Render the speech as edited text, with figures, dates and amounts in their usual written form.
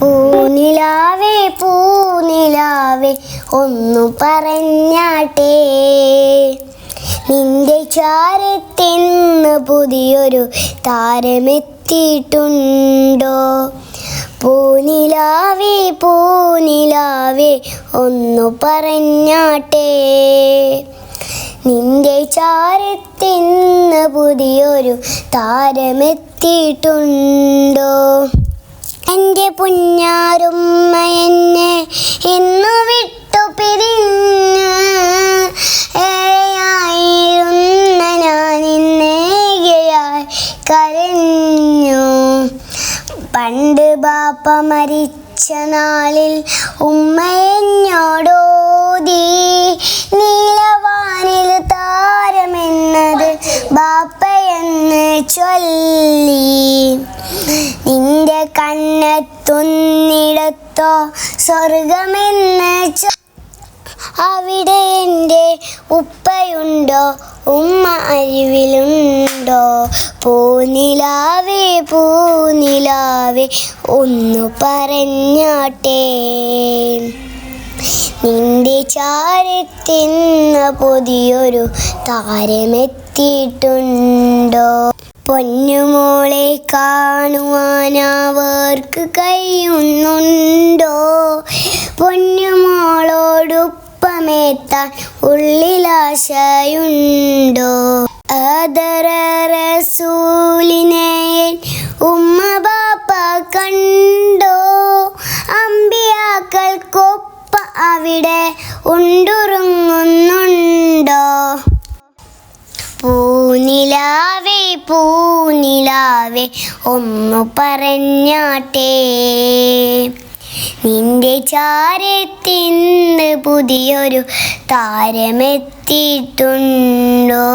പൂനിലാവേ പൂനിലാവേ ഒന്നു പറഞ്ഞാട്ടെ, നിന്റെ ചാരത്തിന്ന് പുതിയൊരു താരമെത്തിയിട്ടുണ്ടോ? പൂനിലാവേ പൂനിലാവേ ഒന്നു പറഞ്ഞാട്ടെ, നിന്റെ ചാരത്തിന്ന് പുതിയൊരു താരമെത്തിയിട്ടുണ്ടോ? എൻ്റെ പുഞ്ഞാരുമ്മ എന്നെ ഇന്നു വിട്ടു പിരിഞ്ഞ്, ഏഴായിരുന്ന ഞാൻ ഇന്നേകയായി കരഞ്ഞു. പണ്ട് ബാപ്പ മരിച്ച നാളിൽ ഉമ്മ എന്നോടോതി, നീലവാനിൽ താരമെന്നത് ബാപ്പയെന്ന് ചൊല്ലി. നിന്റെ കണ്ണെത്തുന്നിടത്തോ സ്വർഗമെന്ന് അവിടെ എൻ്റെ ഉപ്പയുണ്ടോ, ഉമ്മ അരിവിലുണ്ടോ? പൂനിലാവേ പൂനിലാവേ ഒന്നു പറഞ്ഞാട്ടെ, നിന്റെ ചാരത്തിന്ന് പുതിയൊരു താരമെത്തിയിട്ടുണ്ടോ? പൊന്നുമോളെ കാണുവാനവർക്ക് കഴിയുന്നുണ്ടോ? പൊന്നുമോളോടൊപ്പമെത്താൻ ഉള്ളിലാശയുണ്ടോ? ആദര റസൂലിനെ ഉമ്മ ബാപ്പ കണ്ടോ? അമ്പിയാക്കൾക്കൊപ്പം അവിടെ ഉണ്ടുറങ്ങുന്നുണ്ടോ? പൂനിലാവേ പൂനിലാവേ ഒന്നു പറഞ്ഞാട്ടെ, നിന്റെ ചാരത്തിന്ന് പുതിയൊരു താരമെത്തിയിട്ടുണ്ടോ?